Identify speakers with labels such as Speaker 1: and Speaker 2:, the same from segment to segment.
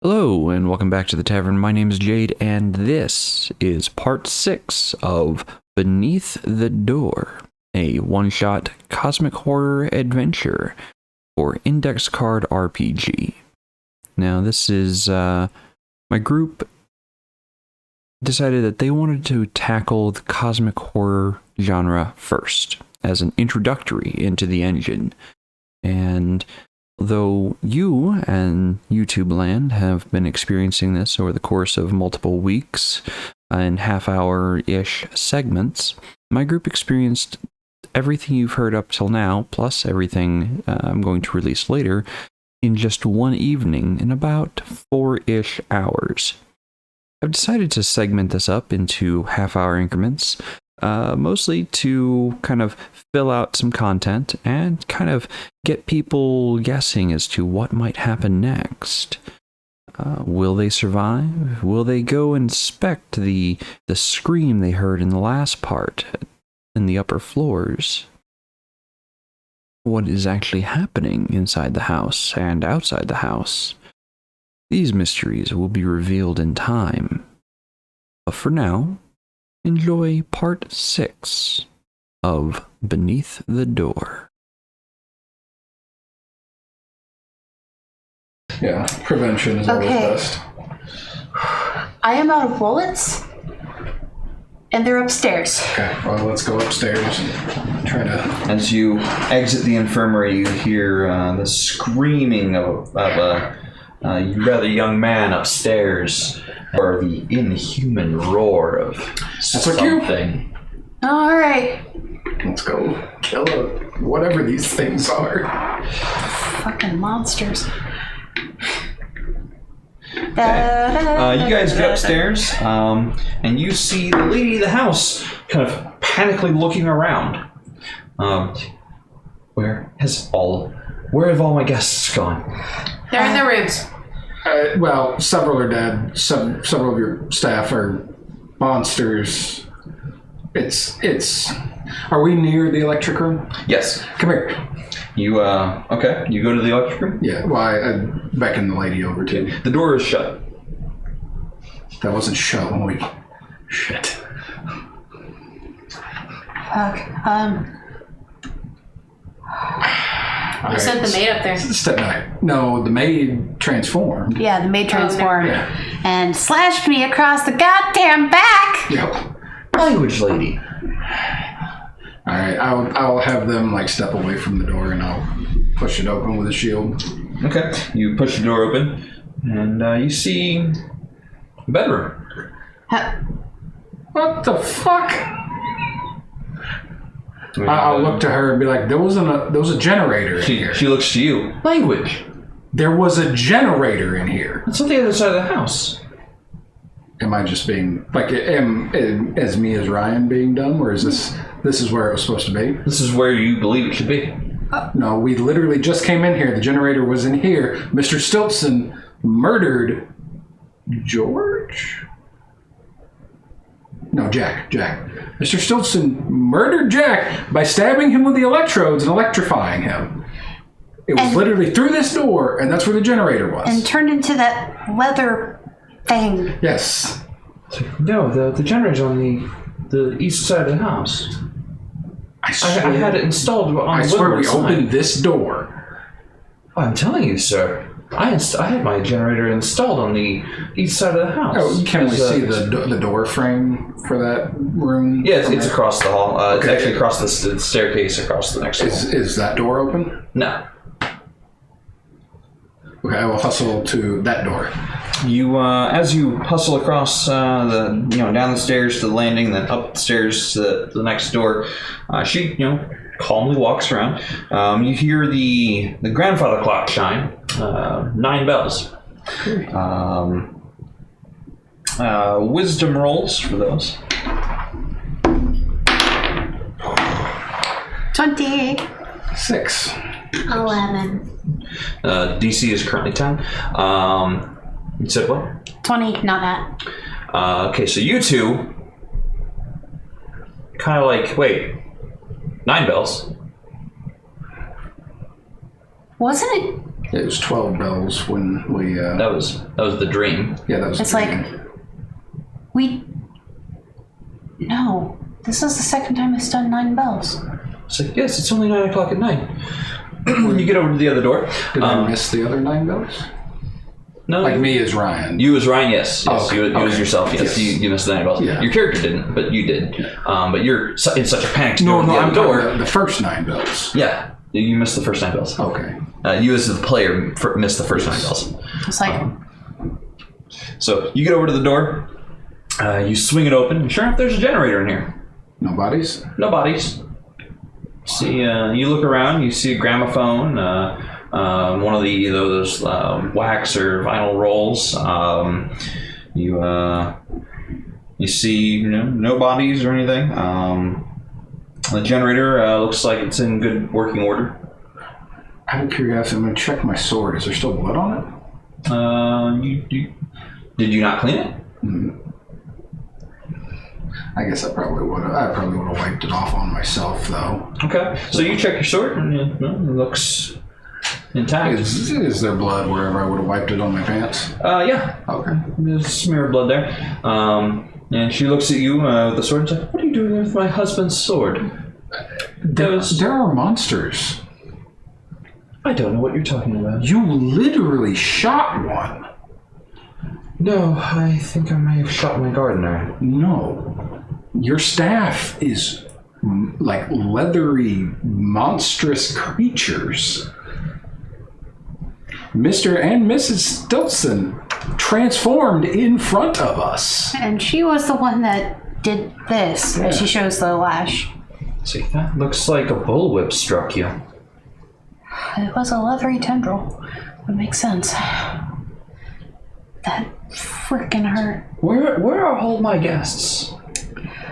Speaker 1: Hello, and welcome back to the Tavern. My name is Jaide, and this is part 6 of Beneath the Door, a one-shot cosmic horror adventure for Index Card RPG. Now, this is, my group decided that they wanted to tackle the cosmic horror genre first, as an introductory into the engine. And though you and YouTube land have been experiencing this over the course of multiple weeks in half-hour-ish segments, my group experienced everything you've heard up till now, plus everything I'm going to release later, in just one evening in about 4-ish hours. I've decided to segment this up into half-hour increments, mostly to kind of fill out some content and kind of get people guessing as to what might happen next. Will they survive? Will they go inspect the scream they heard in the last part in the upper floors? What is actually happening inside the house and outside the house? These mysteries will be revealed in time. But for now, enjoy part 6 of Beneath the Door.
Speaker 2: Yeah, prevention is always best.
Speaker 3: I am out of bullets, and they're upstairs.
Speaker 2: Okay, well, let's go upstairs and try to...
Speaker 4: As you exit the infirmary, you hear the screaming of a rather young man upstairs, or the inhuman roar of something.
Speaker 3: All right.
Speaker 2: Let's go kill whatever these things are.
Speaker 3: Fucking monsters.
Speaker 4: You guys get upstairs, and you see the lady of the house kind of panically looking around. Where have all my guests gone?
Speaker 3: They're in their rooms.
Speaker 2: Well, several are dead. Several of your staff are monsters. It's. Are we near the electric room?
Speaker 4: Yes.
Speaker 2: Come here.
Speaker 4: You, okay. You go to the electric room?
Speaker 2: Yeah, well, I beckon the lady over too.
Speaker 4: The door is shut.
Speaker 2: That wasn't shut when we... Shit.
Speaker 3: Fuck. I sent the maid up there.
Speaker 2: Step back. No, the maid transformed.
Speaker 3: Yeah, the maid transformed
Speaker 2: Yeah.
Speaker 3: and slashed me across the goddamn back.
Speaker 2: Yep.
Speaker 4: Language lady.
Speaker 2: All right, I'll have them step away from the door and I'll push it open with a shield.
Speaker 4: Okay. You push the door open, and you see a bedroom.
Speaker 2: What the fuck? I'll look to her and be like, there was a generator in here.
Speaker 4: She looks to you. Language.
Speaker 2: There was a generator in here.
Speaker 4: It's on the other side of the house.
Speaker 2: Am I just being is me as Ryan being dumb, or is this is where it was supposed to be?
Speaker 4: This is where you believe it should be.
Speaker 2: No, we literally just came in here. The generator was in here. Mr. Stiltson murdered George? No, Jack. Mr. Stiltson murdered Jack by stabbing him with the electrodes and electrifying him. It was literally through this door, and that's where the generator was.
Speaker 3: And turned into that leather thing.
Speaker 2: Yes.
Speaker 4: No, the generator's on the east side of the house. I had it installed on
Speaker 2: I
Speaker 4: the
Speaker 2: swear we
Speaker 4: side.
Speaker 2: opened this door.
Speaker 4: I'm telling you, sir. I had my generator installed on the east side of the house.
Speaker 2: Oh, can we see the door frame for that room?
Speaker 4: Yeah, it's across the hall. It's actually across the staircase across the next hall.
Speaker 2: Is that door open?
Speaker 4: No.
Speaker 2: Okay, I will hustle to that door.
Speaker 4: You, as you hustle across down the stairs to the landing, then up the stairs to the next door, she, calmly walks around. You hear the grandfather clock chime, 9 bells. Wisdom rolls for those.
Speaker 3: 20.
Speaker 2: 6.
Speaker 3: 11.
Speaker 4: DC is currently 10. You said what?
Speaker 3: 20, not that.
Speaker 4: Okay, so you two kind of wait, 9 bells.
Speaker 3: Wasn't it
Speaker 2: It was 12 bells when we...
Speaker 4: That was the dream.
Speaker 2: Yeah, that was
Speaker 3: It's
Speaker 2: the
Speaker 3: like, no, this is the second time it's done 9 bells.
Speaker 4: It's like, yes, it's only 9 o'clock at night. When you get over to the other door.
Speaker 2: Did I miss the other 9 bells?
Speaker 4: No.
Speaker 2: Like me as Ryan.
Speaker 4: You as Ryan, yes.
Speaker 2: Oh, okay.
Speaker 4: You as yourself, yes.
Speaker 2: Yes.
Speaker 4: You missed the 9 bells.
Speaker 2: Yeah.
Speaker 4: Your character didn't, but you did. But you're in such a panic to go to the
Speaker 2: I'm
Speaker 4: other door.
Speaker 2: talking about the first 9 bells.
Speaker 4: Yeah, you missed the first 9 bells.
Speaker 2: Okay.
Speaker 4: You as the player missed the first 9 bells.
Speaker 3: It's like,
Speaker 4: So you get over to the door, you swing it open, and sure enough, there's a generator in here.
Speaker 2: No bodies?
Speaker 4: No bodies. See, you look around, you see a gramophone, one of those wax or vinyl rolls. You see, no bodies or anything. The generator looks like it's in good working order.
Speaker 2: Out of curiosity, I'm going to check my sword. Is there still blood on it?
Speaker 4: Did you not clean it?
Speaker 2: I guess I probably would have wiped it off on myself, though.
Speaker 4: Okay. So you check your sword, and it looks intact.
Speaker 2: Is there blood wherever I would have wiped it on my pants?
Speaker 4: Yeah.
Speaker 2: Okay.
Speaker 4: There's a smear of blood there. And she looks at you with the sword and says, "What are you doing with my husband's sword?"
Speaker 2: There are monsters.
Speaker 4: I don't know what you're talking about.
Speaker 2: You literally shot one.
Speaker 4: No, I think I may have shot my gardener.
Speaker 2: No. Your staff is like leathery, monstrous creatures. Mr. and Mrs. Stilson transformed in front of us.
Speaker 3: and she was the one that did this.
Speaker 2: Yeah.
Speaker 3: And she shows the lash.
Speaker 4: See, that looks like a bullwhip struck you.
Speaker 3: It was a leathery tendril. Would make sense. That frickin' hurt.
Speaker 4: Where are all my guests?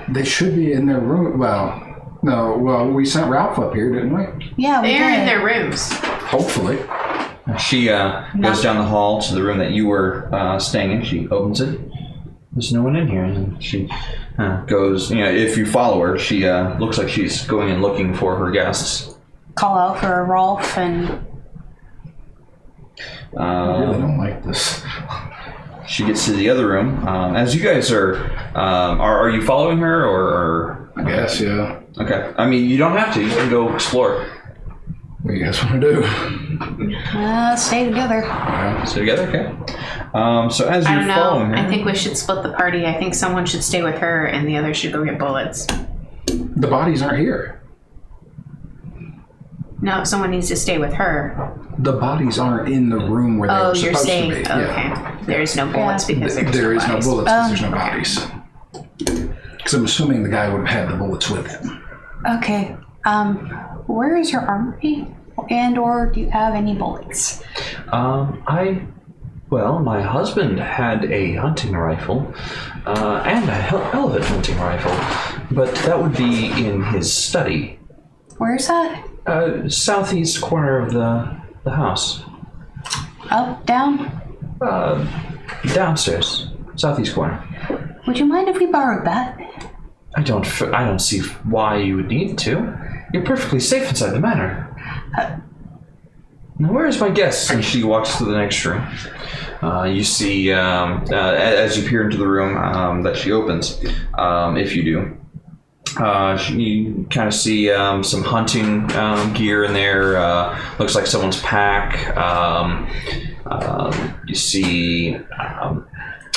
Speaker 2: They should be in their room. Well, no. Well, we sent Ralph up here, didn't we?
Speaker 3: Yeah, we
Speaker 5: They're
Speaker 3: did.
Speaker 5: in their rooms.
Speaker 2: Hopefully.
Speaker 4: She goes down the hall to the room that you were staying in. She opens it. There's no one in here. And she goes, if you follow her, she looks like she's going and looking for her guests.
Speaker 3: Call out for Rolf and...
Speaker 2: I really don't like this.
Speaker 4: She gets to the other room. As you guys are you following her or?
Speaker 2: I guess, yeah.
Speaker 4: Okay. I mean, you don't have to. You can go explore.
Speaker 2: What do you guys want to do?
Speaker 3: stay together.
Speaker 4: So together, okay. So as
Speaker 5: I
Speaker 4: you're
Speaker 5: don't know.
Speaker 4: following her,
Speaker 5: I think we should split the party. I think someone should stay with her and the other should go get bullets.
Speaker 2: The bodies aren't here.
Speaker 5: No, someone needs to stay with her.
Speaker 2: The bodies aren't in the room where they
Speaker 5: Oh,
Speaker 2: were
Speaker 5: you're
Speaker 2: supposed
Speaker 5: saying,
Speaker 2: to be.
Speaker 5: okay.
Speaker 2: Yeah.
Speaker 5: There's no bullets because
Speaker 2: There is no
Speaker 5: bodies.
Speaker 2: bullets because there's no bodies. Because I'm assuming the guy would have had the bullets with him.
Speaker 3: Okay. Where is your armory? And or do you have any bullets?
Speaker 4: my husband had a hunting rifle and a elephant hunting rifle, but that would be in his study.
Speaker 3: Where's that?
Speaker 4: Southeast corner of the house.
Speaker 3: Up, down?
Speaker 4: Downstairs. Southeast corner.
Speaker 3: Would you mind if we borrowed that?
Speaker 4: I don't see why you would need to. You're perfectly safe inside the manor. Now, where is my guest? And she walks to the next room. You see, as you peer into the room that she opens, if you do, you kind of see some hunting gear in there. Looks like someone's pack. You see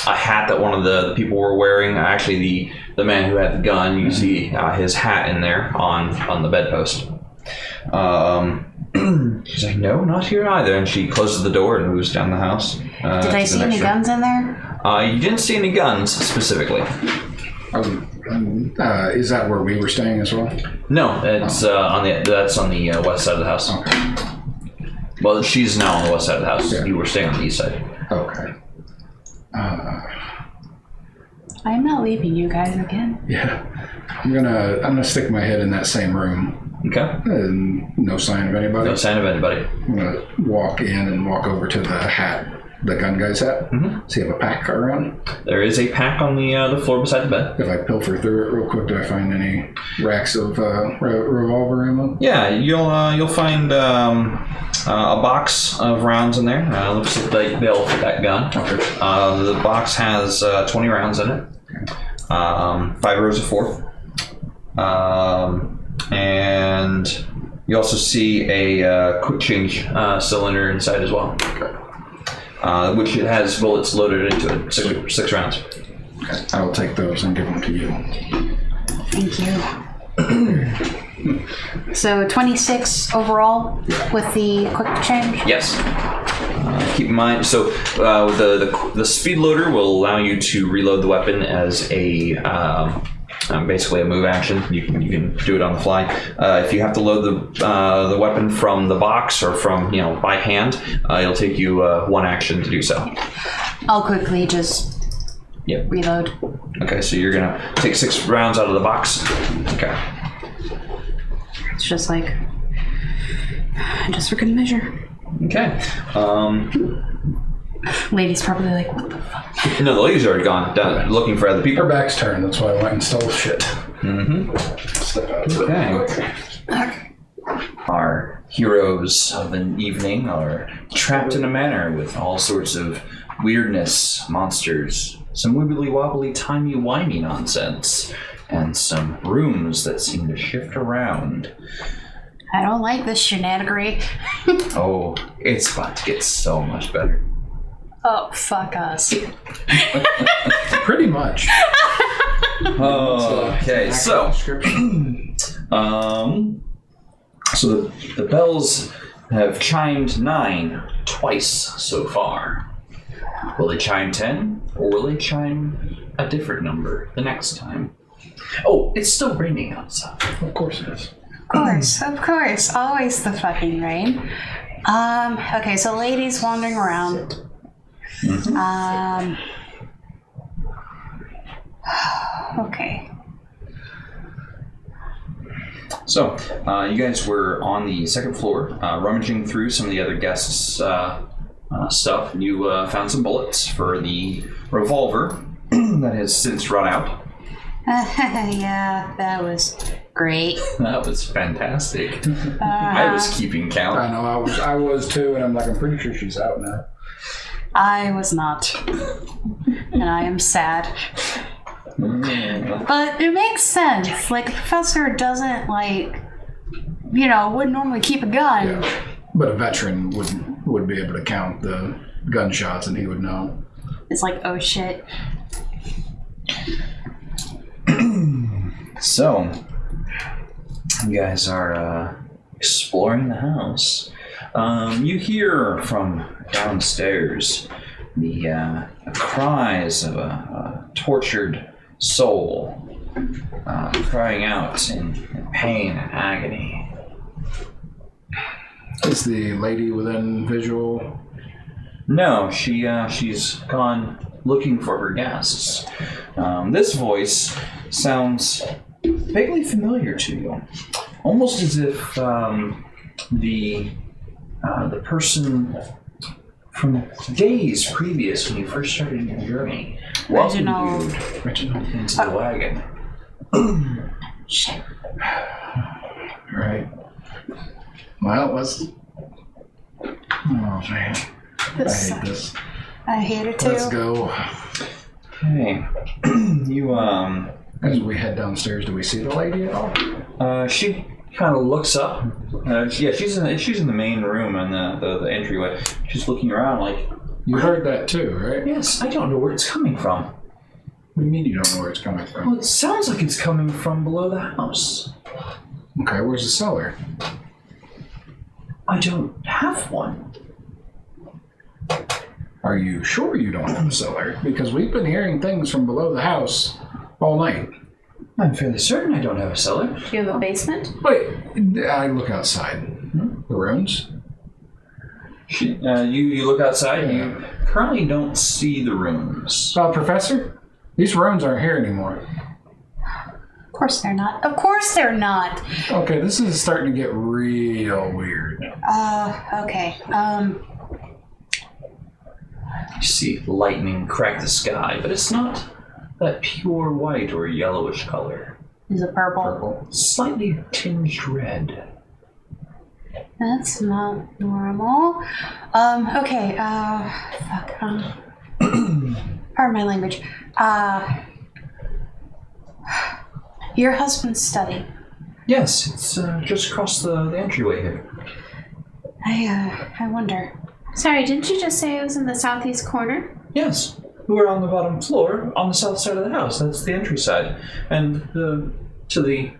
Speaker 4: a hat that one of the people were wearing. Actually, the man who had the gun. You see his hat in there on the bedpost. She's like, no, not here either. And she closes the door and moves down the house.
Speaker 3: Did I see any guns in there?
Speaker 4: You didn't see any guns specifically.
Speaker 2: Is that where we were staying as well?
Speaker 4: No, it's that's on the west side of the house.
Speaker 2: Okay.
Speaker 4: Well, she's now on the west side of the house.
Speaker 2: Yeah.
Speaker 4: You were staying on the east side.
Speaker 2: Okay.
Speaker 3: I'm not leaving you guys again.
Speaker 2: Yeah. I'm gonna stick my head in that same room.
Speaker 4: Okay.
Speaker 2: And no sign of anybody.
Speaker 4: No sign of anybody.
Speaker 2: I'm gonna walk in and walk over to the hat the gun guys have?
Speaker 4: Mm-hmm.
Speaker 2: Does he have a pack around?
Speaker 4: There is a pack on the floor beside the bed.
Speaker 2: If I pilfer through it real quick, do I find any racks of revolver ammo?
Speaker 4: Yeah, you'll find a box of rounds in there. Looks like they'll fit that gun.
Speaker 2: Okay.
Speaker 4: The box has 20 rounds in it. 5 rows of 4. And you also see a quick change cylinder inside as well, which it has bullets loaded into it, 6 rounds.
Speaker 2: Okay. I will take those and give them to you.
Speaker 3: Thank you. So 26 overall with the quick change?
Speaker 4: Yes. Keep in mind, so the speed loader will allow you to reload the weapon as a basically a move action. You can do it on the fly. If you have to load the weapon from the box or from by hand, it'll take you 1 action to do so.
Speaker 3: I'll quickly just reload.
Speaker 4: Okay, so you're gonna take 6 rounds out of the box. Okay.
Speaker 3: It's just like, just for good measure.
Speaker 4: Okay.
Speaker 3: Lady's probably like, what the fuck?
Speaker 4: No, the lady's already gone down looking for other people.
Speaker 2: Her back's turned, that's why I went and stole shit.
Speaker 4: Mm-hmm. Okay. Our heroes of an evening are trapped in a manor with all sorts of weirdness, monsters, some wibbly-wobbly, timey-wimey nonsense, and some rooms that seem to shift around.
Speaker 3: I don't like this shenanigery.
Speaker 4: Oh, it's about to get so much better.
Speaker 3: Oh, fuck us.
Speaker 2: Pretty much.
Speaker 4: Okay, so the bells have chimed 9 twice so far. Will they chime 10, or will they chime a different number the next time? Oh, it's still raining outside.
Speaker 2: Of course it is.
Speaker 3: Of course. Always the fucking rain. Okay, so lady's wandering around.
Speaker 4: Mm-hmm.
Speaker 3: Okay.
Speaker 4: So, you guys were on the 2nd floor, rummaging through some of the other guests' stuff. You found some bullets for the revolver that has since run out.
Speaker 3: Yeah, that was great.
Speaker 4: That was fantastic. I was keeping count.
Speaker 2: I know, I was too, and I'm pretty sure she's out now.
Speaker 3: I was not. And I am sad. But it makes sense. Like, the professor doesn't, wouldn't normally keep a gun.
Speaker 2: Yeah. But a veteran would be able to count the gunshots, and he would know.
Speaker 3: It's like, oh shit.
Speaker 4: So, you guys are exploring the house. You hear from downstairs the cries of a tortured soul crying out in pain and agony.
Speaker 2: Is the lady within visual?
Speaker 4: No, she's gone looking for her guests. This voice sounds vaguely familiar to you, almost as if the person from days previous when you first started your journey welcomed you into the wagon.
Speaker 3: Shit.
Speaker 2: Right. Well, let's. Oh man, I hate this.
Speaker 3: I hate it too.
Speaker 2: Let's go.
Speaker 4: Okay, you
Speaker 2: As we head downstairs, do we see the lady at all?
Speaker 4: she kind of looks up. She's in the main room and the entryway. She's looking around like.
Speaker 2: You heard that too, right?
Speaker 4: Yes, I don't know where it's coming from.
Speaker 2: What do you mean you don't know where it's coming from?
Speaker 4: Well, it sounds like it's coming from below the house.
Speaker 2: Okay, where's the cellar?
Speaker 4: I don't have one.
Speaker 2: Are you sure you don't have a cellar? Because we've been hearing things from below the house all night.
Speaker 4: I'm fairly certain I don't have a cellar.
Speaker 5: Do you have a basement?
Speaker 2: Wait, I look outside. The rooms?
Speaker 4: You look outside and you currently don't see the rooms.
Speaker 2: Professor? These rooms aren't here anymore.
Speaker 3: Of course they're not. Of course they're not.
Speaker 2: Okay, this is starting to get real weird.
Speaker 3: Okay.
Speaker 6: You see lightning crack the sky, but it's not that pure white or yellowish color.
Speaker 3: Is it purple?
Speaker 2: Purple.
Speaker 6: Slightly tinged red.
Speaker 3: That's not normal. Okay, fuck. Pardon my language. Your husband's study.
Speaker 6: Yes, it's just across the entryway here.
Speaker 3: I wonder.
Speaker 5: Sorry, didn't you just say it was in the southeast corner?
Speaker 6: Yes, we're on the bottom floor, on the south side of the house. That's the entry side. And to the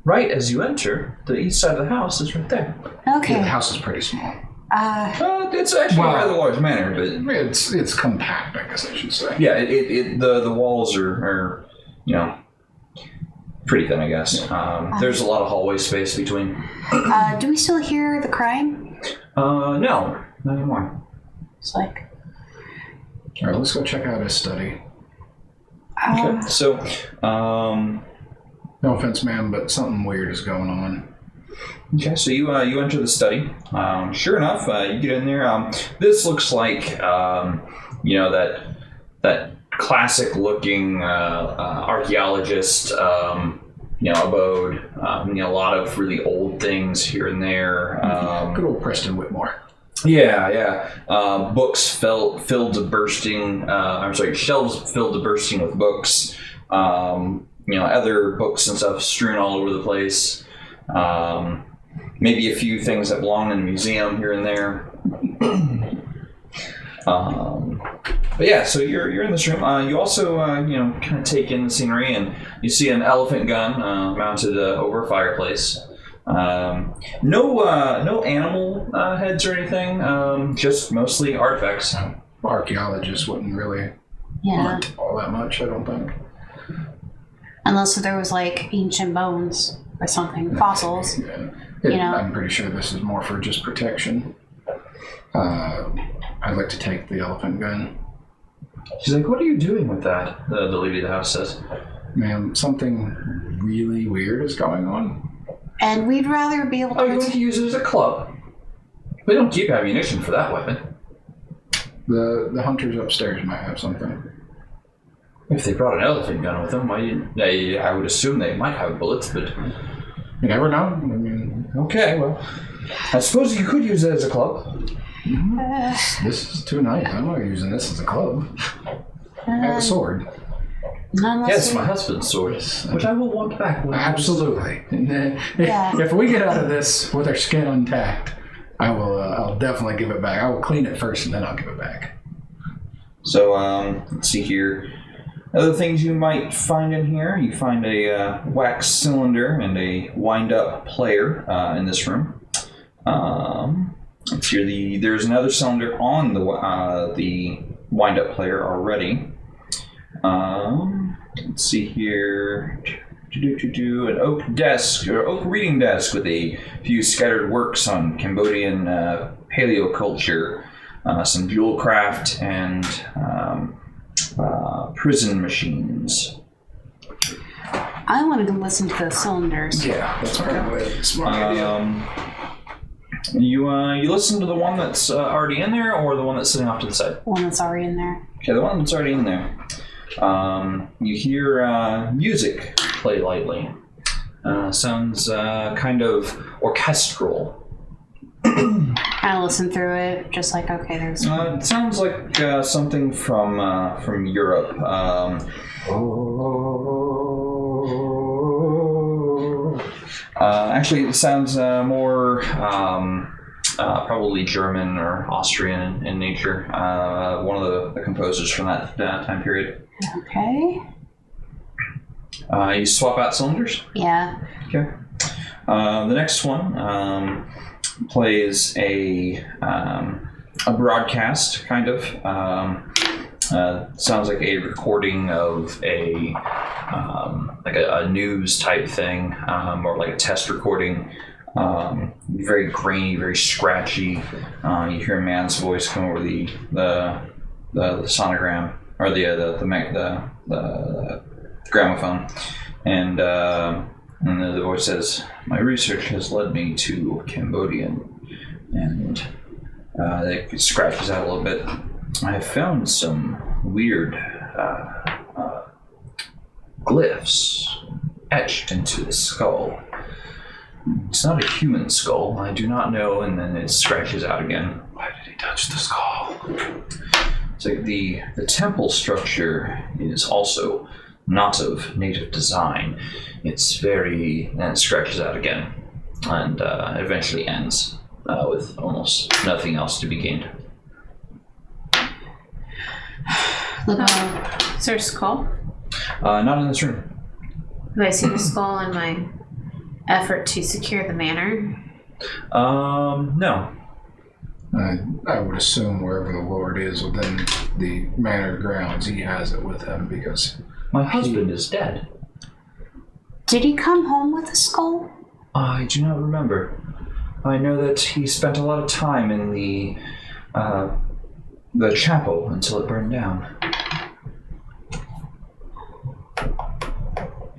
Speaker 6: right as you enter, the east side of the house is right there.
Speaker 3: Okay.
Speaker 2: Yeah, the house is pretty small.
Speaker 6: It's actually a rather large manor, but
Speaker 2: It's compact, I guess I should say.
Speaker 6: yeah, the walls are pretty thin, I guess. There's a lot of hallway space between.
Speaker 3: Do we still hear the crying?
Speaker 6: No, not anymore.
Speaker 3: It's like...
Speaker 2: All right, let's go check out his study.
Speaker 6: Okay, so
Speaker 2: No offense, ma'am, but something weird is going on.
Speaker 6: okay, so you enter the study. Sure enough, you get in there. This looks like that classic looking archaeologist abode. A lot of really old things here and there.
Speaker 2: Good old Preston Whitmore.
Speaker 6: Yeah. Books filled to bursting. Shelves filled to bursting with books. Other books and stuff strewn all over the place. Maybe a few things that belong in a museum here and there. But yeah, so you're in this room. You also kind of take in the scenery, and you see an elephant gun mounted over a fireplace. No animal heads or anything. Just mostly artifacts.
Speaker 2: Archaeologists wouldn't really hunt all that much, I don't think.
Speaker 3: Unless there was like ancient bones or something, fossils.
Speaker 2: Yeah. I'm pretty sure this is more for just protection. I'd like to take the elephant gun.
Speaker 6: She's like, "What are you doing with that?" The lady of the house says.
Speaker 2: Ma'am, something really weird is going on.
Speaker 3: And we'd rather be able to...
Speaker 6: Oh, you're going to use it as a club? We don't keep ammunition for that weapon.
Speaker 2: The hunters upstairs might have something.
Speaker 6: If they brought an elephant gun with them, I would assume they might have bullets, but...
Speaker 2: You never know. I mean,
Speaker 6: okay, well, I suppose you could use it as a club.
Speaker 2: this is too nice. I'm not using this as a club. I have a sword.
Speaker 6: Yes, my husband's sword, which I will want back.
Speaker 2: Absolutely. If we get out of this with our skin intact, I'll definitely give it back. I will clean it first and then I'll give it back.
Speaker 4: So, let's see here. Other things you might find in here, you find a wax cylinder and a wind-up player in this room. Let's see, there's another cylinder on the wind-up player already. Let's see here. An oak desk, or oak reading desk with a few scattered works on Cambodian paleoculture, some jewel craft, and prison machines.
Speaker 3: I want to go listen to the cylinders.
Speaker 2: Yeah, that's probably a smart idea.
Speaker 4: You listen to the one that's already in there, or the one that's sitting off to the side?
Speaker 3: One that's already in there.
Speaker 4: Okay, the one that's already in there. You hear music play lightly. Sounds kind of orchestral.
Speaker 3: Kind of listen through it, just like, okay, there's...
Speaker 4: It sounds like something from Europe. Actually, it sounds more probably German or Austrian in nature. One of the composers from that time period.
Speaker 3: Okay.
Speaker 4: You swap out cylinders?
Speaker 3: Yeah.
Speaker 4: Okay. The next one plays a broadcast, kind of. Sounds like a recording of a news type thing, or like a test recording. Very grainy, very scratchy. You hear a man's voice come over the sonogram, or the gramophone, and the voice says, "My research has led me to Cambodian," and it scratches out a little bit.
Speaker 6: I have found some weird glyphs etched into the skull. It's not a human skull. I do not know. And then it scratches out again.
Speaker 2: Why did he touch the skull?
Speaker 6: It's like the temple structure is also not of native design. It's very... and it scratches out again. And eventually ends with almost nothing else to be gained.
Speaker 5: Is there a skull?
Speaker 6: Not in this room.
Speaker 5: Have I seen a skull in my effort to secure the manor?
Speaker 6: No.
Speaker 2: I would assume wherever the Lord is within the manor grounds, he has it with him because...
Speaker 6: My husband is dead.
Speaker 3: Did he come home with a skull?
Speaker 6: I do not remember. I know that he spent a lot of time in the chapel until it burned down.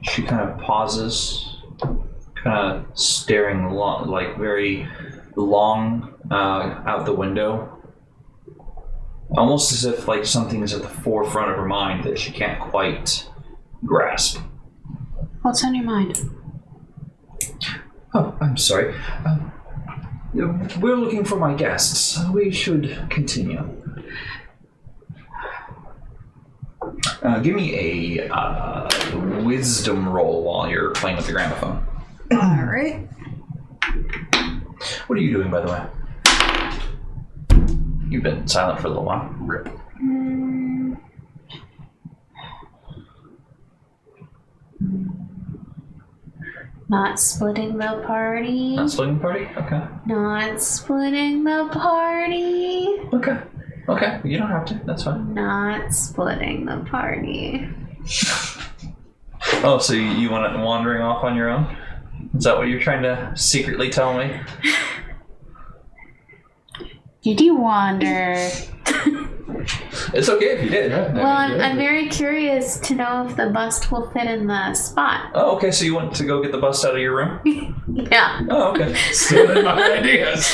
Speaker 6: She kind of pauses, kind of staring very long out the window. Almost as if like something is at the forefront of her mind that she can't quite grasp.
Speaker 3: What's on your mind?
Speaker 6: Oh, I'm sorry. We're looking for my guests. We should continue. Give me a wisdom roll while you're playing with the gramophone.
Speaker 3: All right.
Speaker 6: What are you doing, by the way? You've been silent for a little while.
Speaker 2: Rip.
Speaker 5: Not splitting the party.
Speaker 6: Not splitting the party? Okay.
Speaker 5: Not splitting the party.
Speaker 6: Okay. Okay. You don't have to. That's fine.
Speaker 5: Not splitting the party.
Speaker 6: Oh, so you want it wandering off on your own? Is that what you're trying to secretly tell me?
Speaker 3: Did you wander?
Speaker 6: It's okay if you did.
Speaker 5: Well, I'm very curious to know if the bust will fit in the spot.
Speaker 6: Oh, okay. So you want to go get the bust out of your room?
Speaker 5: Yeah.
Speaker 6: Oh, okay.
Speaker 2: Stealing my ideas.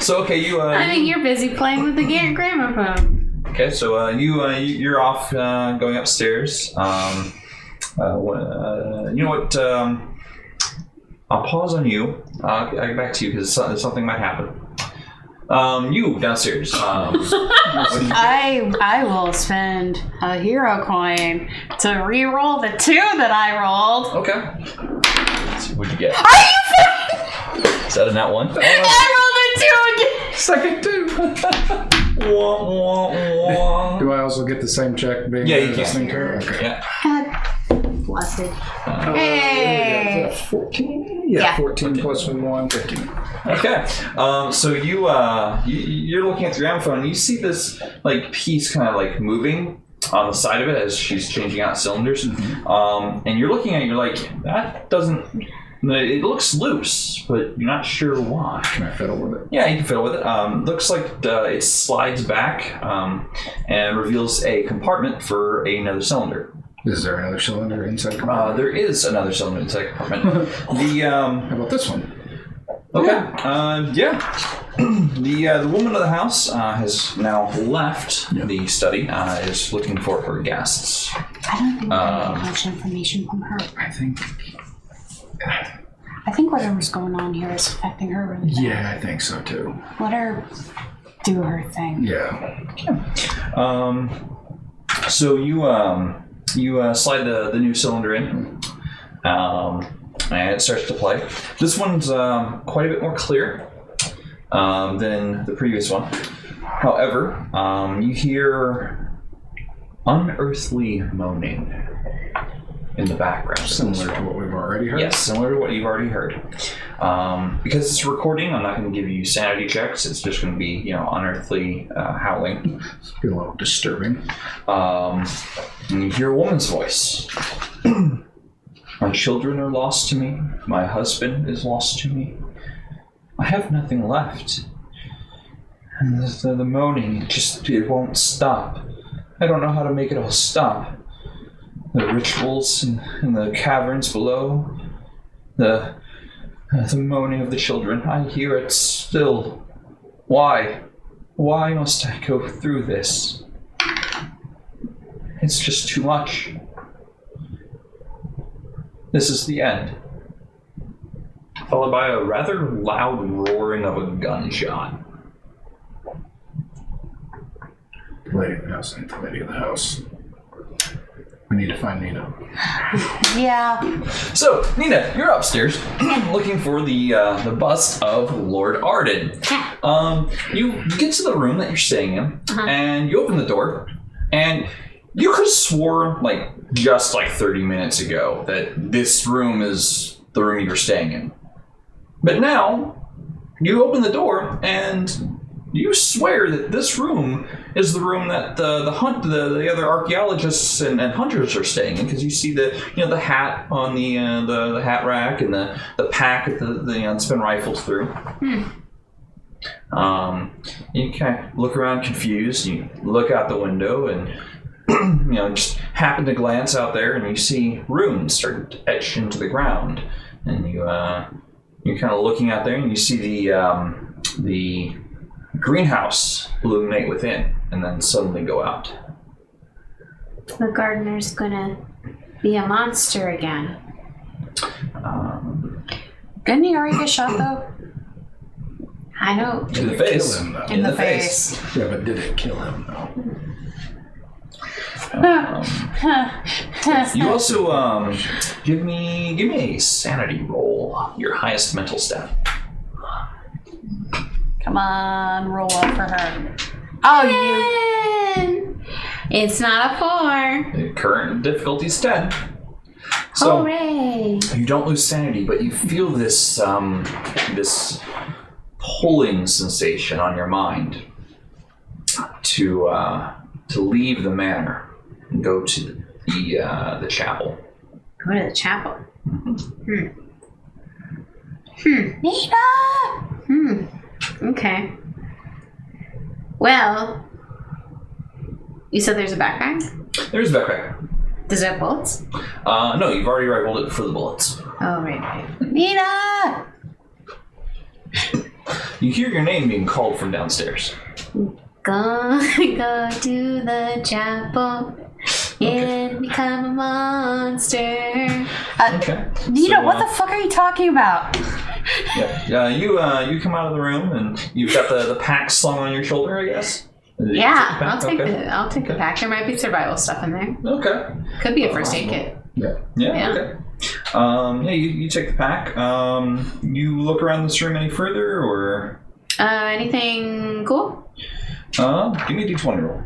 Speaker 6: So okay, you.
Speaker 5: I mean, you're busy playing with the gramophone.
Speaker 6: Okay, so you're off going upstairs. You know what? I'll pause on you. I'll get back to you because something might happen. You downstairs.
Speaker 3: I will spend a hero coin to re-roll the 2 that I rolled.
Speaker 6: Okay. Let's see, what'd you get?
Speaker 3: Are you?
Speaker 6: Is that a nat 1?
Speaker 3: I rolled a 2 again.
Speaker 2: Second 2.
Speaker 6: Wah, wah, wah.
Speaker 2: Do I also get the same check being
Speaker 6: Yeah, you can.
Speaker 2: listening to her? Okay.
Speaker 6: Yeah.
Speaker 5: Blessed.
Speaker 3: Hey.
Speaker 2: 14?
Speaker 3: Yeah.
Speaker 2: 14 plus 1, 15.
Speaker 6: Okay. So you're looking at the gramophone and you see this like piece kind of like moving on the side of it as she's changing out cylinders. And you're looking at it, you're like, that doesn't... It looks loose, but you're not sure why.
Speaker 2: Can I fiddle with it?
Speaker 6: Yeah, you can fiddle with it. Looks like it slides back and reveals a compartment for another cylinder.
Speaker 2: Is there another cylinder inside the compartment?
Speaker 6: There is another cylinder inside the compartment.
Speaker 2: How about this one?
Speaker 6: Okay. Yeah. The woman of the house has now left the study. Is looking for her guests.
Speaker 3: I don't think I get much information from her.
Speaker 2: I
Speaker 3: think whatever's going on here is affecting her really bad.
Speaker 2: Yeah, I think so too.
Speaker 3: Let her do her thing.
Speaker 2: Yeah.
Speaker 6: So you slide the new cylinder in, and it starts to play. This one's quite a bit more clear than the previous one. However, you hear unearthly moaning in the background.
Speaker 2: Similar to what we've already heard?
Speaker 6: Yes, similar to what you've already heard. Because it's recording, I'm not going to give you sanity checks. It's just going to be, unearthly howling.
Speaker 2: It's a little disturbing.
Speaker 6: And you hear a woman's voice. My children are lost to me. My husband is lost to me. I have nothing left. And the moaning, it won't stop. I don't know how to make it all stop. The rituals in the caverns below, the moaning of the children. I hear it still. Why? Why must I go through this? It's just too much. This is the end. Followed by a rather loud roaring of a gunshot.
Speaker 2: The lady of the house ain't the lady of the house. We need to find Nina.
Speaker 3: Yeah.
Speaker 6: So, Nina, you're upstairs looking for the bust of Lord Arden. You get to the room that you're staying in, and you open the door, and you could have swore, just 30 minutes ago that this room is the room you were staying in. But now, you open the door, and you swear that this room is the room that the other archaeologists and hunters are staying in, because you see the hat on the hat rack and the pack that it's been rifled through. You kind of look around confused. You look out the window and just happen to glance out there, and you see runes start to etch into the ground. And you're kind of looking out there, and you see the greenhouse illuminate within, and then suddenly go out.
Speaker 5: The gardener's gonna be a monster again.
Speaker 3: Didn't he already get shot though?
Speaker 5: I know.
Speaker 6: In the face.
Speaker 2: Kill him, though.
Speaker 3: In the face.
Speaker 2: Yeah, but did it kill him, though?
Speaker 6: You also give me a sanity roll, your highest mental stat.
Speaker 3: Come on, roll up for her. Oh,
Speaker 5: It's not a 4.
Speaker 6: The current difficulty's 10. So
Speaker 5: Hooray!
Speaker 6: you don't lose sanity, but you feel this this pulling sensation on your mind to leave the manor and go to the chapel.
Speaker 5: Go to the chapel.
Speaker 3: Nina!
Speaker 5: Okay. Well, you said there's a backpack?
Speaker 6: There's a backpack.
Speaker 5: Does it have bullets?
Speaker 6: No, you've already rifled it for the bullets.
Speaker 5: Oh, right.
Speaker 3: Nina!
Speaker 6: You hear your name being called from downstairs.
Speaker 5: Go to the chapel and become a monster.
Speaker 6: Okay.
Speaker 3: Nina,
Speaker 6: So,
Speaker 3: what the fuck are you talking about?
Speaker 6: Yeah. You come out of the room and you've got the pack slung on your shoulder, I guess.
Speaker 5: Yeah, I'll take
Speaker 6: Okay.
Speaker 5: the pack. There might be survival stuff in there.
Speaker 6: Okay.
Speaker 5: Could be a first aid kit.
Speaker 2: Yeah.
Speaker 5: Yeah.
Speaker 6: Okay. You take the pack. You look around this room any further, or
Speaker 5: Anything cool?
Speaker 6: give me a d20 roll.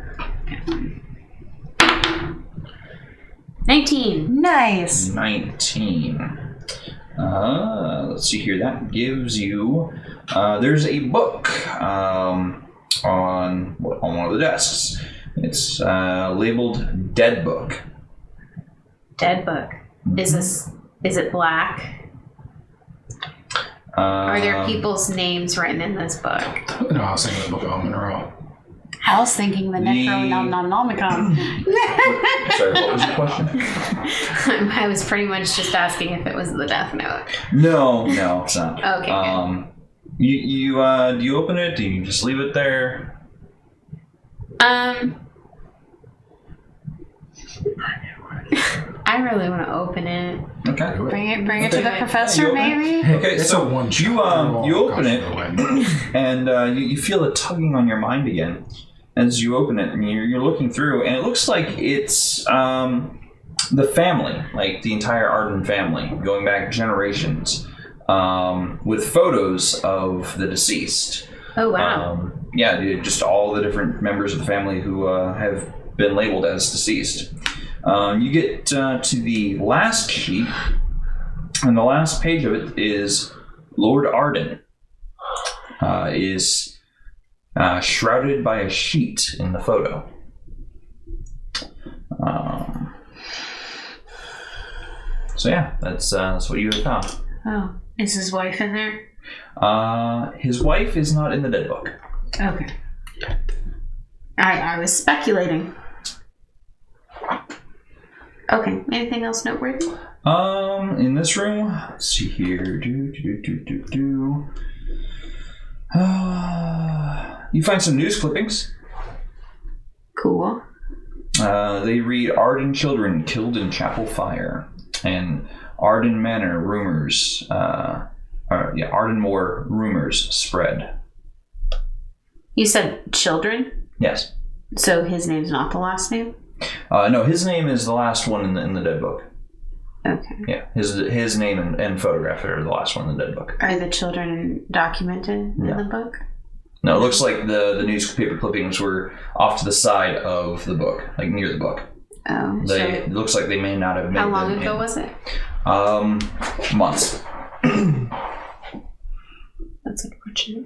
Speaker 5: 19.
Speaker 3: Nice.
Speaker 6: 19. Let's see here. That gives you. There's a book on one of the desks. It's labeled "Dead Book."
Speaker 5: Dead book. Is it black? Are there people's names written in this book?
Speaker 2: No, I was thinking the Book of Monroe.
Speaker 3: I was thinking the Necronomicon.
Speaker 6: Sorry, what was your question?
Speaker 5: I was pretty much just asking if it was the Death Note.
Speaker 6: No, it's not.
Speaker 5: Okay, good.
Speaker 6: You do you open it? Do you just leave it there?
Speaker 5: I really want to open it.
Speaker 6: Okay.
Speaker 3: Bring it to the professor,
Speaker 6: you open it?
Speaker 3: maybe?
Speaker 6: Okay,
Speaker 2: It's
Speaker 6: so
Speaker 2: a one
Speaker 6: you open it, and you feel a tugging on your mind again as you open it, and you're looking through, and it looks like it's the family, like the entire Arden family, going back generations, with photos of the deceased.
Speaker 5: Oh, wow.
Speaker 6: Just all the different members of the family who have been labeled as deceased. You get to the last sheet, and the last page of it is Lord Arden is shrouded by a sheet in the photo. That's what you have found.
Speaker 5: Oh, is his wife in there?
Speaker 6: His wife is not in the dead book.
Speaker 5: Okay. I was speculating. Okay, anything else noteworthy?
Speaker 6: In this room, let's see here. You find some news clippings.
Speaker 5: Cool.
Speaker 6: They read Arden children killed in chapel fire, and Arden Manor rumors. Ardenmore rumors spread.
Speaker 5: You said children?
Speaker 6: Yes.
Speaker 5: So his name's not the last name?
Speaker 6: No, his name is the last one in the dead book.
Speaker 5: Okay.
Speaker 6: Yeah, his name and photograph are the last one in the dead book.
Speaker 5: Are the children documented in the book?
Speaker 6: No, it looks like the newspaper clippings were off to the side of the book, like near the book.
Speaker 5: Oh,
Speaker 6: It looks like they may not have made
Speaker 5: how long
Speaker 6: them
Speaker 5: ago
Speaker 6: in.
Speaker 5: was it?
Speaker 6: Months.
Speaker 5: That's unfortunate.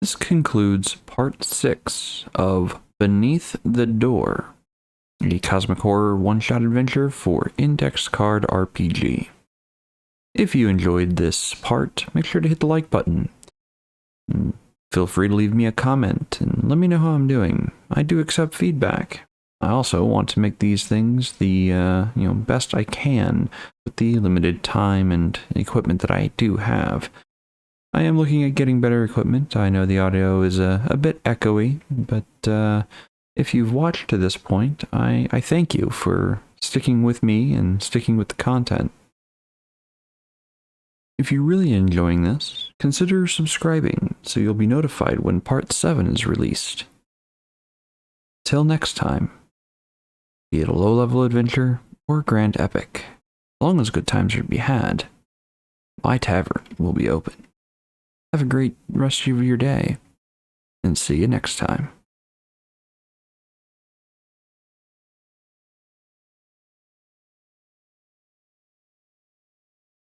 Speaker 1: This concludes part 6 of Beneath the Door, a cosmic horror one-shot adventure for Index Card RPG. If you enjoyed this part, make sure to hit the like button. Feel free to leave me a comment and let me know how I'm doing. I do accept feedback. I also want to make these things the best I can with the limited time and equipment that I do have. I am looking at getting better equipment. I know the audio is a bit echoey, but if you've watched to this point, I thank you for sticking with me and sticking with the content. If you're really enjoying this, consider subscribing so you'll be notified when part 7 is released. Till next time, be it a low-level adventure or a grand epic, as long as good times are to be had, my tavern will be open. Have a great rest of your day, and see you next time.